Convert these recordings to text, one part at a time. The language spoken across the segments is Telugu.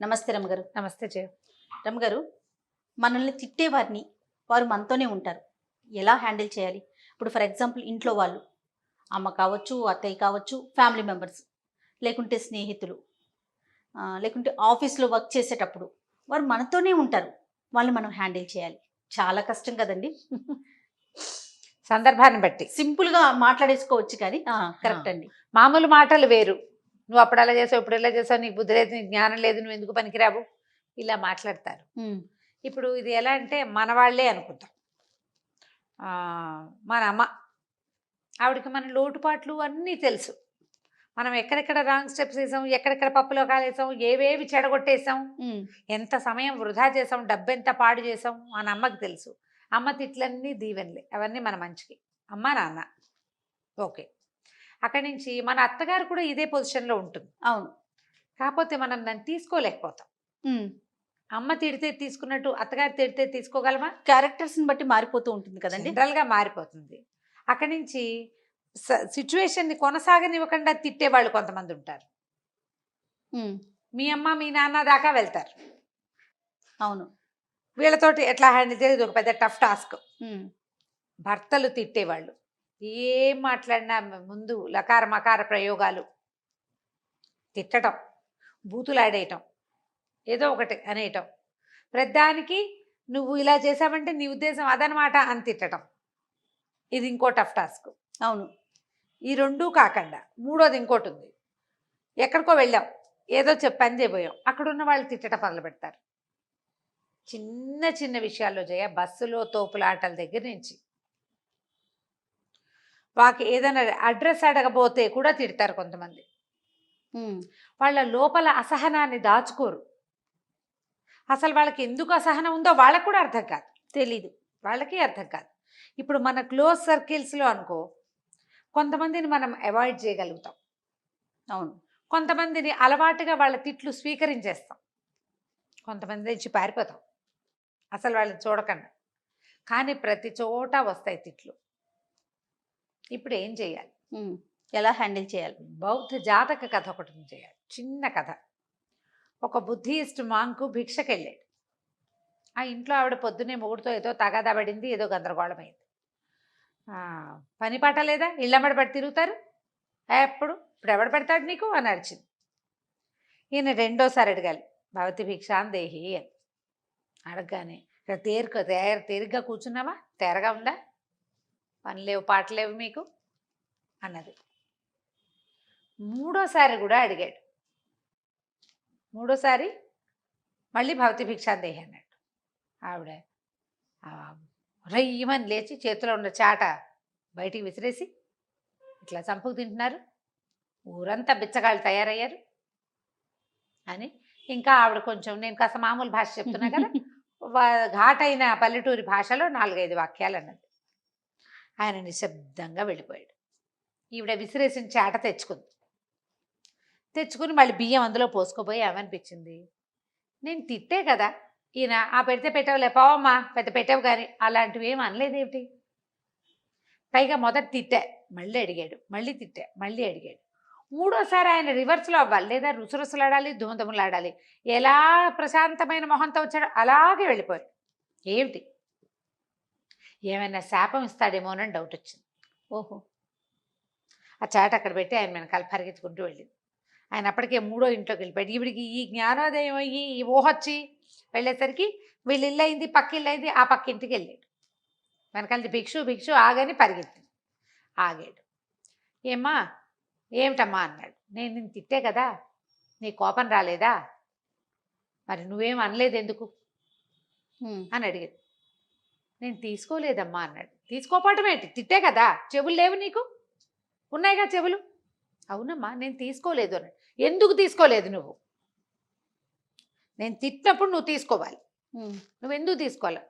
నమస్తే రమగారు. నమస్తే జయ. రమగారు, మనల్ని తిట్టేవారిని వారు మనతోనే ఉంటారు. ఎలా హ్యాండిల్ చేయాలి? ఇప్పుడు ఫర్ ఎగ్జాంపుల్ ఇంట్లో వాళ్ళు, అమ్మ కావచ్చు, అత్తయ్య కావచ్చు, ఫ్యామిలీ మెంబర్స్, లేకుంటే స్నేహితులు, లేకుంటే ఆఫీస్‌లో వర్క్ చేసేటప్పుడు వారు మనతోనే ఉంటారు. వాళ్ళని మనం హ్యాండిల్ చేయాలి. చాలా కష్టం కదండీ! సందర్భాన్ని బట్టి సింపుల్‌గా మాట్లాడేసుకోవచ్చు కానీ కరెక్ట్ అండి. మామూలు మాటలు వేరు. నువ్వు అప్పుడు అలా చేసావు, ఇప్పుడు ఇలా చేసావు, నీకు బుద్ధి లేదు, నీకు జ్ఞానం లేదు, నువ్వు ఎందుకు పనికిరావు, ఇలా మాట్లాడతారు. ఇప్పుడు ఇది ఎలా అంటే మన వాళ్ళే అనుకుంటాం. మన అమ్మ, ఆవిడకి మన లోటుపాట్లు అన్నీ తెలుసు. మనం ఎక్కడెక్కడ రాంగ్ స్టెప్స్ వేసాం, ఎక్కడెక్కడ పప్పులో కాలేసాం, ఏవేవి చెడగొట్టేసాం, ఎంత సమయం వృధా చేసాం, డబ్బు ఎంత పాడు చేసాం మన అమ్మకి తెలుసు. అమ్మ తిట్లన్నీ దీవెనలే, అవన్నీ మన మంచికి. అమ్మ నాన్న ఓకే. అక్కడి నుంచి మన అత్తగారు కూడా ఇదే పొజిషన్లో ఉంటుంది. అవును. కాకపోతే మనం దాన్ని తీసుకోలేకపోతాం. అమ్మ తిడితే తీసుకున్నట్టు అత్తగారు తిడితే తీసుకోగలమా? క్యారెక్టర్స్ని బట్టి మారిపోతూ ఉంటుంది కదండి. జనరల్గా మారిపోతుంది. అక్కడి నుంచి సిచ్యువేషన్ని కొనసాగనివ్వకుండా తిట్టేవాళ్ళు కొంతమంది ఉంటారు. మీ అమ్మ మీ నాన్న దాకా వెళ్తారు. అవును. వీళ్ళతోటి ఎట్లా హ్యాండిల్ చేసేది ఒక పెద్ద టఫ్ టాస్క్. భర్తలు తిట్టేవాళ్ళు ఏం మాట్లాడినా ముందు లకార మకార ప్రయోగాలు, తిట్టడం, బూతులాడేయటం, ఏదో ఒకటి అనేయటం, ప్రతిదానికి నువ్వు ఇలా చేసావంటే నీ ఉద్దేశం అదనమాట అని తిట్టడం. ఇది ఇంకో టఫ్ టాస్క్. అవును. ఈ రెండూ కాకుండా మూడోది ఇంకోటి ఉంది. ఎక్కడికో వెళ్ళాం, ఏదో పని చేయబోయాం, అక్కడున్న వాళ్ళు తిట్టడం మొదలు పెడతారు. చిన్న చిన్న విషయాల్లో జయ, బస్సులో తోపులాటల దగ్గర నుంచి వాకి ఏదైనా అడ్రస్ అడగబోతే కూడా తిడతారు కొంతమంది. వాళ్ళ లోపల అసహనాన్ని దాచుకోరు. అసలు వాళ్ళకి ఎందుకు అసహనం ఉందో వాళ్ళకు కూడా అర్థం కాదు, తెలీదు, వాళ్ళకి అర్థం కాదు. ఇప్పుడు మన క్లోజ్ సర్కిల్స్లో అనుకో, కొంతమందిని మనం అవాయిడ్ చేయగలుగుతాం. అవును. కొంతమందిని అలవాటుగా వాళ్ళ తిట్లు స్వీకరించేస్తాం. కొంతమంది నుంచి పారిపోతాం అసలు వాళ్ళని చూడకుండా. కానీ ప్రతి చోట వస్తాయి తిట్లు. ఇప్పుడు ఏం చేయాలి, ఎలా హ్యాండిల్ చేయాలి? బౌద్ధ జాతక కథ ఒకటి చేయాలి. చిన్న కథ. ఒక బుద్ధిస్ట్ మాంకు భిక్షకెళ్ళాడు. ఆ ఇంట్లో ఆవిడ పొద్దునే మొగుడుతో ఏదో తగాదా పడింది, ఏదో గందరగోళమైంది. పని పాట లేదా, ఇళ్ళమ్మడి పడి తిరుగుతారు ఎప్పుడు, ఇప్పుడు ఎవడు పెడతాడు నీకు అని అరిచింది. ఈయన రెండోసారి అడగాలి, భవతి భిక్షాన్ దేహి అని. అడగగానే తేలిగ్గా కూర్చున్నావా, తేరగా ఉందా, పని లేవు పాట లేవు మీకు అన్నది. మూడోసారి కూడా అడిగాడు. మూడోసారి మళ్ళీ భవతి భిక్షాందేహి అన్నాడు. ఆవిడ రయ్యమని లేచి చేతిలో ఉన్న చాట బయటికి విసిరేసి, ఇట్లా చంపుకు తింటున్నారు, ఊరంతా బిచ్చగాళ్ళు తయారయ్యారు అని. ఇంకా ఆవిడ కొంచెం, నేను కాస్త మామూలు భాష చెప్తున్నా కదా, ఘాటైన పల్లెటూరి భాషలో 4-5 వాక్యాలు అన్నది. ఆయన నిశ్శబ్దంగా వెళ్ళిపోయాడు. ఈవిడ విసిరేసిన చాట తెచ్చుకుని మళ్ళీ బియ్యం అందులో పోసుకోపోయి ఏమనిపించింది, నేను తిట్టే కదా ఈయన, పెడితే పెట్టవులే పోవమ్మా, పెద్ద పెట్టావు కానీ, అలాంటివి ఏమి అనలేదేమిటి. పైగా మొదట తిట్టా, మళ్ళీ అడిగాడు, మళ్ళీ తిట్టా, మళ్ళీ అడిగాడు. మూడోసారి ఆయన రివర్స్లో అవ్వాలి, లేదా రుసరుసలాడాలి, ధూమధుమలాడాలి. ఎలా ప్రశాంతమైన మొహంతో వచ్చాడో అలాగే వెళ్ళిపోయాడు. ఏమిటి, ఏమైనా శాపం ఇస్తాడేమోనని డౌట్ వచ్చింది. ఓహో. ఆ చాట అక్కడ పెట్టి ఆయన వెనకాల పరిగెత్తుకుంటూ వెళ్ళింది. ఆయన అప్పటికే మూడో ఇంట్లోకి వెళ్ళిపోయాడు. ఈవిడికి ఈ జ్ఞానోదయం అయ్యి ఈ ఊహొచ్చి వెళ్ళేసరికి వీళ్ళు ఇల్లు అయింది, పక్క ఇల్లు అయింది, ఆ పక్క ఇంటికి వెళ్ళాడు. వెనకాలది భిక్షు ఆగని పరిగెత్తింది. ఆగాడు. ఏమ్మా ఏమిటమ్మా అన్నాడు. నేను నిన్ను తిట్టే కదా, నీ కోపం రాలేదా, మరి నువ్వేం అనలేదు ఎందుకు అని అడిగింది. నేను తీసుకోలేదమ్మా అన్నాడు. తీసుకోపోవటం ఏంటి, తిట్టే కదా, చెవులు లేవు నీకు, ఉన్నాయిగా చెవులు. అవునమ్మా నేను తీసుకోలేదు అన్నాడు. ఎందుకు తీసుకోలేదు నువ్వు, నేను తిట్టినప్పుడు నువ్వు తీసుకోవాలి, నువ్వెందుకు తీసుకోవాలి.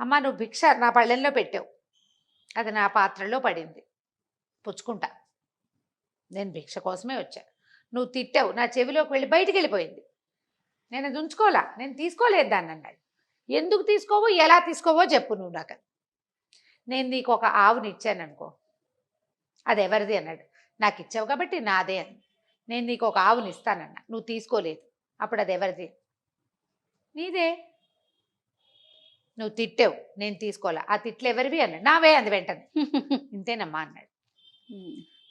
అమ్మ నువ్వు భిక్ష నా పళ్ళెంలో పెట్టావు, అది నా పాత్రలో పడింది, పుచ్చుకుంటా, నేను భిక్ష కోసమే వచ్చా, నువ్వు తిట్టావు, నా చెవిలోకి వెళ్ళి బయటికి వెళ్ళిపోయింది, నేను అది ఉంచుకోవాలా, నేను తీసుకోలేదు దాన్ని అన్నాడు. ఎందుకు తీసుకోవో ఎలా తీసుకోవో చెప్పు నువ్వు నాకు. నేను నీకు ఒక ఆవుని ఇచ్చాను అనుకో, అది ఎవరిది అన్నాడు. నాకు ఇచ్చావు కాబట్టి నాదే అని. నేను నీకు ఒక ఆవుని ఇస్తానన్నా, నువ్వు తీసుకోలేదు, అప్పుడు అది ఎవరిది? నీదే. నువ్వు తిట్టావు, నేను తీసుకోవాలా. ఆ తిట్లు ఎవరివి అన్నాడు. నావే అంది వెంటనే. ఇంతేనమ్మా అన్నాడు.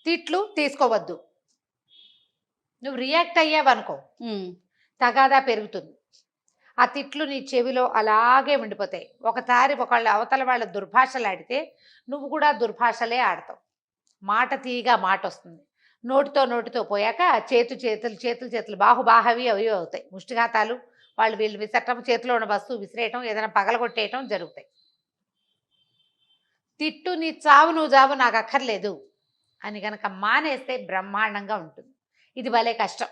తిట్లు తీసుకోవద్దు. నువ్వు రియాక్ట్ అయ్యావనుకో తగాదా పెరుగుతుంది. ఆ తిట్లు నీ చెవిలో అలాగే ఉండిపోతాయి. ఒకసారి ఒకళ్ళు అవతల వాళ్ళ దుర్భాషలు ఆడితే నువ్వు కూడా దుర్భాషలే ఆడతావు. మాట తీయగా మాట వస్తుంది. నోటితో పోయాక చేతులు బాహుబాహవి అవి అవుతాయి. ముష్టిఘాతాలు, వాళ్ళు వీళ్ళు విసరటం, చేతిలో ఉన్న వస్తువు విసిరేయటం, ఏదైనా పగలగొట్టేయటం జరుగుతాయి. తిట్టు నీ చావు నువ్వు చావు నాకు అక్కర్లేదు అని కనుక మానేస్తే బ్రహ్మాండంగా ఉంటుంది. ఇది భలే కష్టం,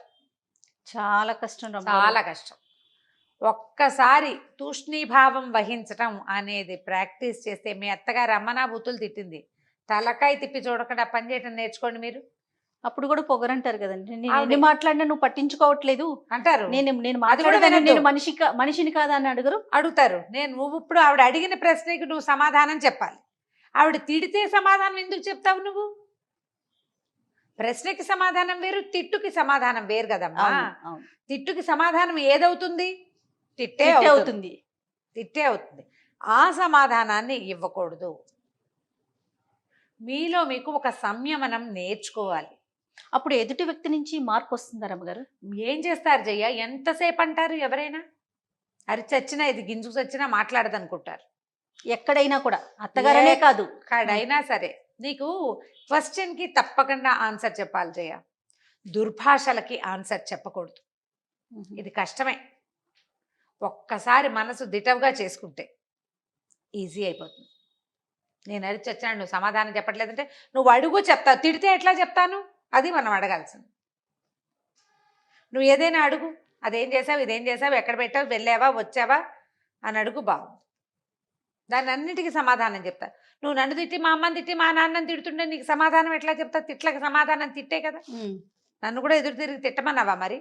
చాలా కష్టం రమ్య. చాలా కష్టం. ఒక్కసారి తూష్ణీభావం వహించటం అనేది ప్రాక్టీస్ చేస్తే, మీ అత్తగారు అమ్మనాభూతులు తిట్టింది, తలకాయ తిప్పి చూడకుండా పని చేయటం నేర్చుకోండి మీరు. అప్పుడు కూడా పొగరంటారు కదండి, నేను అవును. ఎన్ని మాట్లాడినా నువ్వు పట్టించుకోవట్లేదు అంటారు. నేను అది కూడా మాట్లాడేదాన్ని, వినొద్దు. నేను మనిషిని కాదా అని అడుగురు. అడుగుతారు. నువ్వు ఇప్పుడు ఆవిడ అడిగిన ప్రశ్నకి నువ్వు సమాధానం చెప్పాలి. ఆవిడ తిడితే సమాధానం ఎందుకు చెప్తావు నువ్వు? ప్రశ్నకి సమాధానం వేరు, తిట్టుకి సమాధానం వేరు కదమ్మా. అవును. తిట్టుకి సమాధానం ఏదవుతుంది? తిట్టే తిట్టే అవుతుంది. అవుతుంది. తిట్టే అవుతుంది. ఆ సమాధానాన్ని ఇవ్వకూడదు. మీలో మీకు ఒక సంయమనం నేర్చుకోవాలి. అప్పుడు ఎదుటి వ్యక్తి నుంచి మార్పు వస్తుందా రమ్మగారు? ఏం చేస్తారు జయ్య? ఎంతసేపు అంటారు ఎవరైనా? అరి చచ్చినా, ఇది గింజు చచ్చినా మాట్లాడదనుకుంటారు. ఎక్కడైనా కూడా, అత్తగారనే కాదు, కాడైనా సరే నీకు క్వశ్చన్కి తప్పకుండా ఆన్సర్ చెప్పాలి జయ. దుర్భాషలకి ఆన్సర్ చెప్పకూడదు. ఇది కష్టమే. ఒక్కసారి మనసు దిటవుగా చేసుకుంటే ఈజీ అయిపోతుంది. నేను అరిచి వచ్చాను, నువ్వు సమాధానం చెప్పట్లేదంటే నువ్వు అడుగు, చెప్తా. తిడితే ఎట్లా చెప్తాను? అది మనం అడగాల్సింది. నువ్వు ఏదైనా అడుగు, అదేం చేసావు, ఇదేం చేసావు, ఎక్కడ పెట్టావు, వెళ్ళావా వచ్చావా అని అడుగు, బాగుంది. దాన్ని అన్నిటికీ సమాధానం చెప్తా. నువ్వు నన్ను తిట్టి, మా అమ్మని తిట్టి, మా నాన్నని తిడుతుంటే నీకు సమాధానం ఎట్లా చెప్తా? తిట్లకి సమాధానం తిట్టే కదా. నన్ను కూడా ఎదురు తిరిగి తిట్టమన్నావా మరి?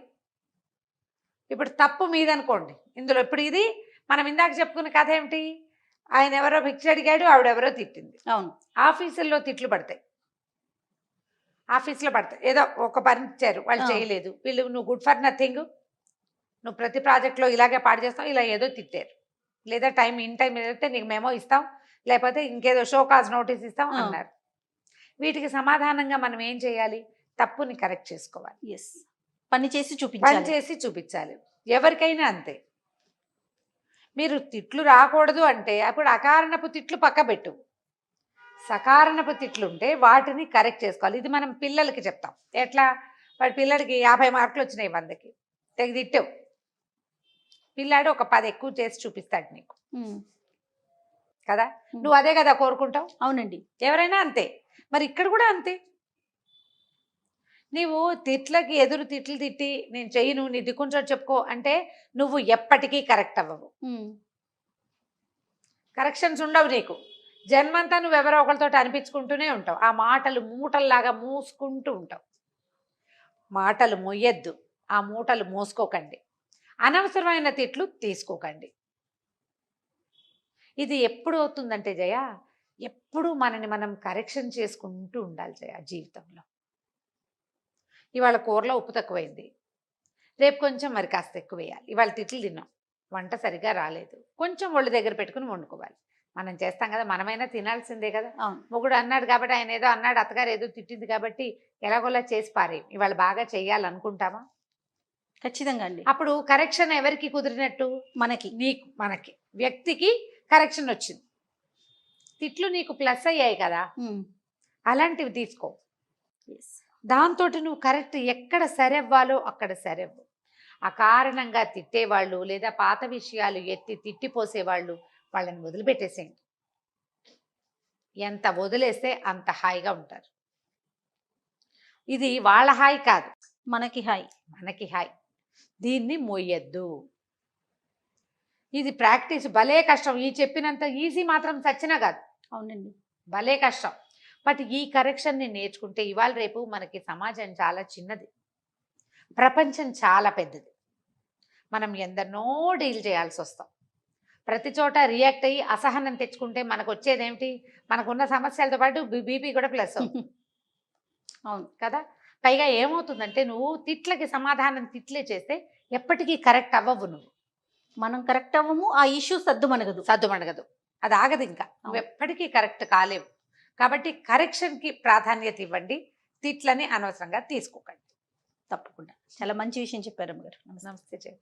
ఇప్పుడు తప్పు మీదనుకోండి ఇందులో. ఇప్పుడు ఇది మనం ఇందాక చెప్పుకున్న కథ ఏమిటి? ఆయన ఎవరో భిక్ష అడిగాడు, ఆవిడెవరో తిట్టింది. అవును. ఆఫీసుల్లో తిట్లు పడతాయి. ఆఫీస్లో పడతాయి. ఏదో ఒక పని ఇచ్చారు, వాళ్ళు చేయలేదు, వీళ్ళు నువ్వు గుడ్ ఫర్ నథింగ్, నువ్వు ప్రతి ప్రాజెక్ట్లో ఇలాగే పాడు చేస్తావు, ఇలా ఏదో తిట్టారు. లేదా ఇన్ టైం ఏదైతే నీకు మెమో ఇస్తాం, లేకపోతే ఇంకేదో షో కాజ్ నోటీస్ ఇస్తాం అన్నారు. వీటికి సమాధానంగా మనం ఏం చేయాలి? తప్పుని కరెక్ట్ చేసుకోవాలి. ఎస్, పని చేసి చూపించాలి. ఎవరికైనా అంతే. మీరు తిట్లు రాకూడదు అంటే అప్పుడు అకారణపు తిట్లు పక్క పెట్టు. సకారణపు తిట్లు ఉంటే వాటిని కరెక్ట్ చేసుకోవాలి. ఇది మనం పిల్లలకి చెప్తాం. ఎట్లా? వాడి పిల్లడికి 50 మార్కులు వచ్చినాయి 100కి, తెగ తిట్టావు. పిల్లాడు ఒక 10 ఎక్కువ చేసి చూపిస్తాడు నీకు కదా. నువ్వు అదే కదా కోరుకుంటావు. అవునండి, ఎవరైనా అంతే. మరి ఇక్కడ కూడా అంతే. నీవు తిట్లకి ఎదురు తిట్లు తిట్టి నేను చెయ్యను, నీ దిక్కుంచో చెప్పుకో అంటే నువ్వు ఎప్పటికీ కరెక్ట్ అవ్వవు. కరెక్షన్స్ ఉండవు నీకు. జన్మంతా నువ్వు ఎవరో ఒకరితో అనిపించుకుంటూనే ఉంటావు. ఆ మాటలు మూటల్లాగా మూసుకుంటూ ఉంటావు. మాటలు మొయ్యద్దు, ఆ మూటలు మోసుకోకండి. అనవసరమైన తిట్లు తీసుకోకండి. ఇది ఎప్పుడు అవుతుందంటే జయ, ఎప్పుడు మనని మనం కరెక్షన్ చేసుకుంటూ ఉండాలి జయ జీవితంలో. ఇవాళ కూరలో ఉప్పు తక్కువైంది, రేపు కొంచెం మరి కాస్త ఎక్కువ వేయాలి. ఇవాళ తిట్లు తిన్నాం, వంట సరిగా రాలేదు, కొంచెం ఒళ్ళు దగ్గర పెట్టుకుని వండుకోవాలి. మనం చేస్తాం కదా, మనమైనా తినాల్సిందే కదా. మొగుడు అన్నాడు కాబట్టి, ఆయన ఏదో అన్నాడు, అత్తగారు ఏదో తిట్టింది కాబట్టి ఎలాగోలా చేసి పారేయం. ఇవాళ బాగా చేయాలనుకుంటామా? ఖచ్చితంగా అండి. అప్పుడు కరెక్షన్ ఎవరికి కుదిరినట్టు? మనకి వ్యక్తికి కరెక్షన్ వచ్చింది. తిట్లు నీకు ప్లస్ అయ్యాయి కదా, అలాంటివి తీసుకో. దాంతో నువ్వు కరెక్ట్ ఎక్కడ సరవ్వాలో అక్కడ సరవ్వు. అకారణంగా తిట్టేవాళ్ళు లేదా పాత విషయాలు ఎత్తి తిట్టిపోసేవాళ్ళు, వాళ్ళని వదిలిపెట్టేసేయండి. ఎంత వదిలేస్తే అంత హాయిగా ఉంటారు. ఇది వాళ్ళ హాయి కాదు, మనకి హాయి. దీన్ని మోయద్దు. ఇది ప్రాక్టీస్ భలే కష్టం. ఈ చెప్పినంత ఈజీ మాత్రం సచ్చినా కాదు. అవునండి, భలే కష్టం. బట్ ఈ కరెక్షన్ని నేర్చుకుంటే ఇవాళ రేపు మనకి సమాజం చాలా చిన్నది, ప్రపంచం చాలా పెద్దది. మనం ఎందరినో డీల్ చేయాల్సి వస్తాం. ప్రతి చోట రియాక్ట్ అయ్యి అసహనం తెచ్చుకుంటే మనకు వచ్చేదేమిటి? మనకున్న సమస్యలతో పాటు బీపీ కూడా ప్లస్ అవుతుంది. అవును కదా. పైగా ఏమవుతుందంటే నువ్వు తిట్లకి సమాధానం తిట్లే చేస్తే ఎప్పటికీ కరెక్ట్ అవ్వవు నువ్వు. మనం కరెక్ట్ అవ్వము, ఆ ఇష్యూ సద్దుమణగదు. సద్దుమణగదు, అది ఆగదు ఇంకా. నువ్వు ఎప్పటికీ కరెక్ట్ కాలేవు. కాబట్టి కరెక్షన్కి ప్రాధాన్యత ఇవ్వండి, తిట్లని అనవసరంగా తీసుకోకండి. తప్పకుండా చాలా మంచి విషయం చెప్పారు అమ్మగారు. నమస్తే జయ.